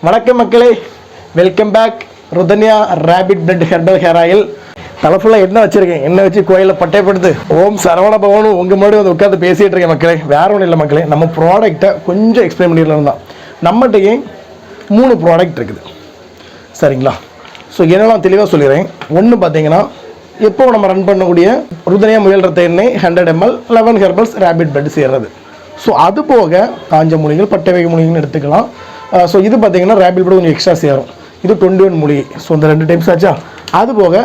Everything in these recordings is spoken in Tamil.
வணக்கம் மக்களே, welcome back. Ruthanya rapid blood herbal hair oil. தலை ஃபுல்லாக என்ன வச்சுருக்கேன், என்ன வச்சு கோயிலில் பட்டைப்படுத்து ஓம் சரவண பவனும் உங்கள் முன்னாடி வந்து உட்காந்து பேசிகிட்டு இருக்கேன் மக்களே. வேற ஒன்றும் இல்லை மக்களே, நம்ம ப்ராடக்ட்டை கொஞ்சம் எக்ஸ்பிளைன் பண்ணிடலாம் தான். நம்மகிட்டயே 3 ப்ராடக்ட் இருக்குது சரிங்களா. ஸோ என்னெல்லாம் தெளிவாக சொல்லிடுறேன். ஒன்று பார்த்தீங்கன்னா, எப்போ நம்ம ரன் பண்ணக்கூடிய ருதன்யா முயல் ரத்த எண்ணெய் 100 ml 11 ஹெர்பல்ஸ் ரேபிட் பிளட் சேர்றது. ஸோ அது போக காஞ்ச மூலிகைகள், பட்டை வகை மூலிகைன்னு எடுத்துக்கலாம். ஸோ இது பார்த்தீங்கன்னா ரேபிட் பிளட் கொஞ்சம் எக்ஸ்ட்ரா சேரும். இது 21 மூலிகை. ஸோ இந்த 2 டைம்ஸ் ஆச்சா. அது போக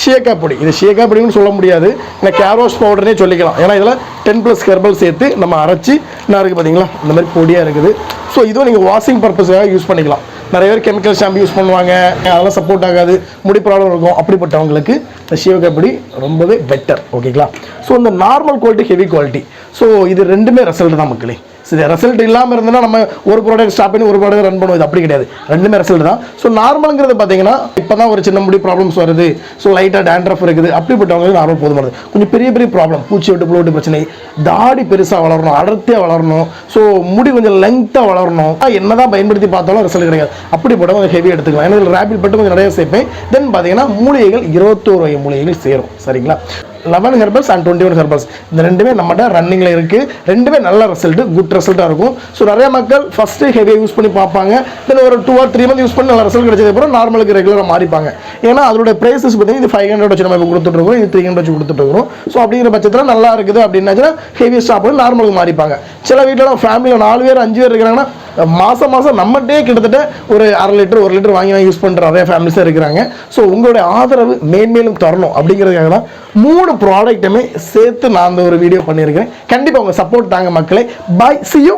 ஷியக்கா பொடி. இது ஷியக்கா பொடின்னு சொல்ல முடியாது, இல்லை கேரோஸ் பவுடர்னே சொல்லிக்கலாம். ஏன்னா இதில் 10+ ஹெர்பல் சேர்த்து நம்ம அரைச்சி என்ன இருக்குது பார்த்தீங்களா, இந்த மாதிரி பொடியாக இருக்குது. ஸோ இதுவும் நீங்கள் வாஷிங் பர்பஸாக யூஸ் பண்ணிக்கலாம். நிறைய பேர் கெமிக்கல் ஷாம்பு யூஸ் பண்ணுவாங்க, அதெல்லாம் சப்போர்ட் ஆகாது, முடி ப்ராப்ளம் இருக்கும். அப்படிப்பட்டவங்களுக்கு இந்த ஷியக்கா பொடி ரொம்பவே பெட்டர். ஓகேங்களா. ஸோ இந்த normal quality, heavy quality, so இது ரெண்டுமே ரிசல்ட் தான் மக்களே. சரி, ரிசல்ட் இல்லாமல் இருந்ததுன்னா நம்ம ஒரு ப்ராடக்ட் ஸ்டாப் பண்ணி ஒரு ப்ராடக்ட் ரன் பண்ணுவோம். இது அப்படி கிடையாது, ரெண்டுமே ரிசல்ட் தான். ஸோ நார்மலுங்கிறது பார்த்தீங்கன்னா, இப்போ தான் ஒரு சின்ன முடி ப்ராப்ளம்ஸ் வருது, ஸோ லைட்டாக டேண்ட்ரஃப் இருக்குது, அப்படிப்பட்டவங்களுக்கு நார்மல் போதுமானது. கொஞ்சம் பெரிய பெரிய ப்ராப்ளம், பூச்சி விட்டு புழுவிட்டு பிரச்சனை, தாடி பெருசாக வளரணும், அடர்த்தியாக வளரணும், ஸோ முடி கொஞ்சம் லெங்க்த்தாக வளரணும், என்ன தான் பயன்படுத்தி பார்த்தாலும் ரிசல்ட் கிடையாது. அப்படிப்பட்ட கொஞ்சம் ஹெவி எடுத்துக்கலாம். ஏன்னா இதில் ரேபிட் பட்டு கொஞ்சம் நிறைய சேர்ப்பேன். தென் பார்த்தீங்கன்னா மூலிகைகள் 21 வகை மூலிகைகள் சேரும் சரிங்களா. 11 ஹெர்பல்ஸ் அண்ட் 21 ஹெர்பல்ஸ் இந்த ரெண்டுமே நம்மகிட்ட ரன்னிங்கில் இருக்குது. ரெண்டுமே நல்ல ரிசல்ட்டு, குட் ரிசல்ட்டாக இருக்கும். ஸோ நிறைய மக்கள் ஃபஸ்ட்டு ஹெவியாக யூஸ் பண்ணி பார்ப்பாங்க, தென் ஒரு 2 or 3 months யூஸ் பண்ணி நல்ல ரிசல்ட் கிடைச்சதுக்கப்புறம் நார்மலுக்கு ரெகுலராக மாறிப்பாங்க. ஏன்னா அதோட ப்ரைஸஸ் பார்த்தீங்கன்னா இது 500 வச்சு நம்ம இப்போ கொடுத்துட்ருக்கோம், இது 300 வச்சு கொடுத்துட்ருக்கோம். ஸோ அப்படிங்கிற பட்சத்தில் நல்லா இருக்குது அப்படின்னாச்சுன்னா ஹெவி ஸ்டாப் பண்ணி நார்மலுக்கு மாறிப்பாங்க. சில வீட்டில் ஃபேமிலியில் 4 பேர் 5 பேர் இருக்கிறாங்கன்னா மாதம் நம்மகிட்டே கிட்டத்தட்ட ஒரு 1/2 லிட்டர் 1 லிட்டர் வாங்கி யூஸ் பண்ணுற நிறைய ஃபேமிலிஸாக இருக்கிறாங்க. ஸோ உங்களுடைய ஆதரவு மேன்மேலும் தரணும் அப்படிங்கிறதுக்காக தான் 3 ப்ராடக்ட்டுமே சேர்த்து நான் அந்த ஒரு வீடியோ பண்ணியிருக்கேன். கண்டிப்பாக உங்கள் சப்போர்ட் தாங்க மக்களே. பாய், see you.